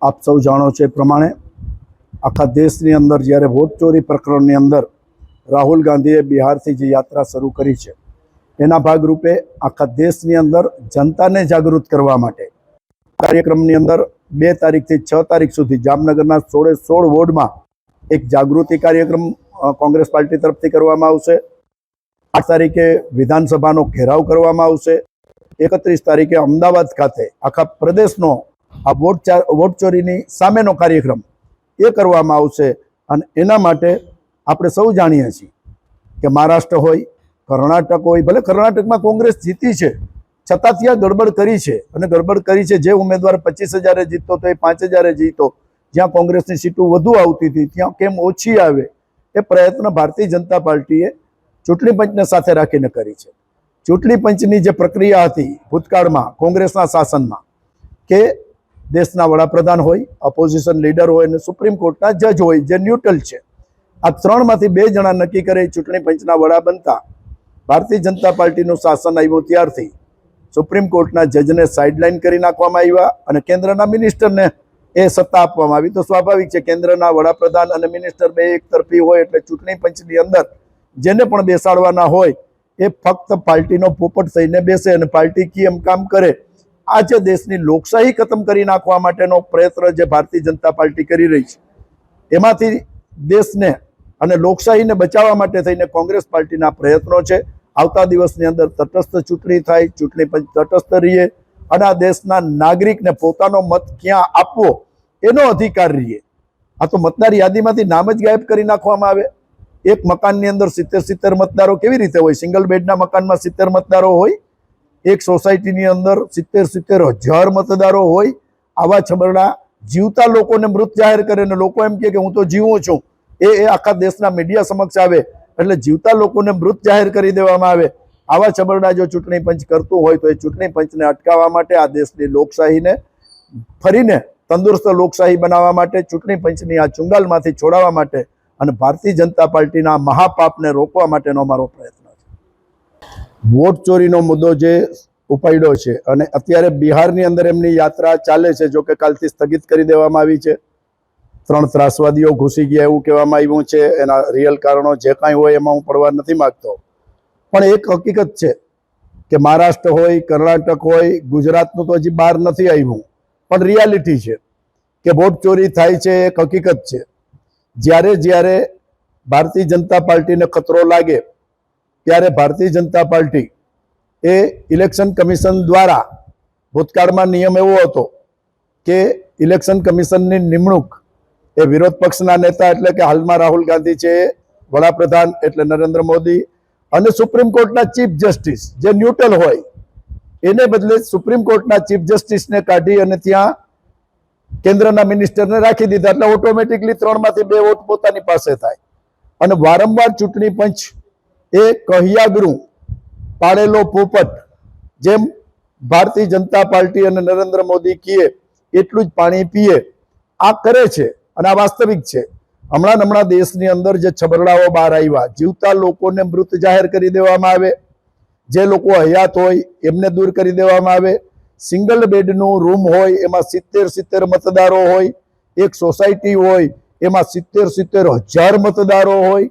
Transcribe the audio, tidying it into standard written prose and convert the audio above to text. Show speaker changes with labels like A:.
A: આપ સૌ જાણો છો એ પ્રમાણે આખા દેશની અંદર જ્યારે વોટ ચોરી પ્રકરણની અંદર રાહુલ ગાંધીએ બિહારથી જે યાત્રા શરૂ કરી છે એના ભાગરૂપે આખા દેશની અંદર જનતાને જાગૃત કરવા માટે કાર્યક્રમની અંદર 2 તારીખથી 6 તારીખ સુધી જામનગરના 16 વોર્ડમાં એક જાગૃતિ કાર્યક્રમ કોંગ્રેસ પાર્ટી તરફથી કરવામાં આવશે। 8 તારીખે વિધાનસભાનો ઘેરાવ કરવામાં આવશે। 31 તારીખે અમદાવાદ ખાતે આખા પ્રદેશનો આ વોટ ચોરીની સામેનો કાર્યક્રમ એ કરવામાં આવશે। અને એના માટે આપણે સૌ જાણીએ છીએ કે મહારાષ્ટ્ર હોય, કર્ણાટક હોય, ભલે કર્ણાટકમાં કોંગ્રેસ જીતી છે છતાં ત્યાં ગડબડ કરી છે અને ગડબડ કરી છે। જે ઉમેદવાર 25,000 જીતતો તો એ 5,000 જીતો, જ્યાં કોંગ્રેસની સીટો વધુ આવતી હતી ત્યાં કેમ ઓછી આવે એ પ્રયત્ન ભારતીય જનતા પાર્ટીએ ચૂંટણી પંચને સાથે રાખીને કરી છે। ચૂંટણી પંચની જે પ્રક્રિયા હતી ભૂતકાળમાં કોંગ્રેસના શાસનમાં કે દેશના વડાપ્રધાન હોય, ઓપોઝિશન લીડર હોય અને સુપ્રીમ કોર્ટના જજ હોય જે ન્યુટ્રલ છે, આ 3માંથી 2 જણા નક્કી કરે ચૂંટણી પંચના વડા બનતા ભારતીય જનતા પાર્ટીનું શાસન આવ્યું ત્યારથી સુપ્રીમ કોર્ટના જજને સાઇડલાઇન કરી નાખવામાં આવ્યા અને કેન્દ્રના મિનિસ્ટરને એ સત્તા આપવામાં આવી। તો સ્વાભાવિક છે કેન્દ્રના વડાપ્રધાન અને મિનિસ્ટર બે એક તરફી હોય એટલે ચૂંટણી પંચની અંદર જેને પણ બેસાડવાના હોય એ ફક્ત પાર્ટીનો પોપટ થઈને બેસે અને પાર્ટી કેમ કામ કરે। આજે દેશની લોકશાહી ખતમ કરી નાખવા માટેનો પ્રયત્ન જે ભારતીય જનતા પાર્ટી કરી રહી છે એમાંથી દેશને અને લોકશાહીને બચાવવા માટે થઈને કોંગ્રેસ પાર્ટીના પ્રયત્નો છે। આવતા દિવસની અંદર તટસ્થ ચૂંટણી થાય, ચૂંટણી પંચ તટસ્થ રહીએ અને આ દેશના નાગરિકને પોતાનો મત ક્યાં આપવો એનો અધિકાર રહીએ। આ તો મતદાર યાદીમાંથી નામ જ ગાયબ કરી નાખવામાં આવે। એક મકાનની અંદર 70 મતદારો કેવી રીતે હોય? સિંગલ બેડના મકાનમાં 70 મતદારો હોય? એક સોસાયટીની અંદર 70 હજાર મતદારો હોય? આવા છબરડા જીવતા લોકોને મૃત જાહેર કરે ને લોકો એમ કે હું તો જીવું છું, એ આખા દેશના મીડિયા સમક્ષ આવે એટલે જીવતા લોકોને મૃત જાહેર કરી દેવામાં આવે। આવા છબરડા જો ચૂંટણી પંચ કરતું હોય તો એ ચૂંટણી પંચને અટકાવવા માટે, આ દેશની લોકશાહીને ફરીને તંદુરસ્ત લોકશાહી બનાવવા માટે, ચૂંટણી પંચની આ ચુંગાલમાંથી છોડાવવા માટે અને ભારતીય જનતા પાર્ટીના મહાપાપને રોકવા માટેનો અમારો પ્રયત્ન છે। વોટ ચોરીનો મુદ્દો જે ઉપાડ્યો છે અને અત્યારે બિહારની અંદર એમની યાત્રા ચાલે છે, જો કે કાલથી સ્થગિત કરી દેવામાં આવી છે। 3 ત્રાસવાદીઓ ઘૂસી ગયા એવું કહેવામાં આવ્યું છે। એના રિયલ કારણો જે કાંઈ હોય એમાં હું પડવા નથી માગતો, પણ એક હકીકત છે કે મહારાષ્ટ્ર હોય, કર્ણાટક હોય, ગુજરાતનું તો હજી બહાર નથી આવ્યું, પણ રિયાલિટી છે કે વોટ ચોરી થાય છે, એક હકીકત છે। જ્યારે ભારતીય જનતા પાર્ટીને ખતરો લાગે ત્યારે ભારતીય જનતા પાર્ટી એ ઇલેક્શન કમિશન દ્વારા, ભૂતકાળમાં નિયમ એવો હતો કે ઇલેક્શન કમિશનની નિમણૂક એ વિરોધ પક્ષના નેતા એટલે કે હાલમાં રાહુલ ગાંધી છે, વડાપ્રધાન એટલે નરેન્દ્ર મોદી અને સુપ્રીમ કોર્ટના ચીફ જસ્ટિસ જે ન્યુટ્રલ હોય એને બદલે સુપ્રીમ કોર્ટના ચીફ જસ્ટિસને કાઢી અને ત્યાં કેન્દ્રના મિનિસ્ટરને રાખી દીધા એટલે ઓટોમેટિકલી 3માંથી 2 વોટ પોતાની પાસે થાય। અને વારંવાર ચૂંટણી પંચ એ કહ્યાગરું પાડેલો પોપટ, જેમ ભારતીય જનતા પાર્ટી અને નરેન્દ્ર મોદી કહે એટલું જ પાણી પીએ, આ કરે છે અને આ વાસ્તવિક છે। હમણાં દેશની અંદર જે છબરડાઓ બહાર આવ્યા, જીવતા લોકોને મૃત જાહેર કરી દેવામાં આવે, જે લોકો હયાત હોય એમને દૂર કરી દેવામાં આવે। સિંગલ બેડનું રૂમ હોય એમાં 70 મતદારો હોય, એક સોસાયટી હોય એમાં 70 હજાર મતદારો હોય।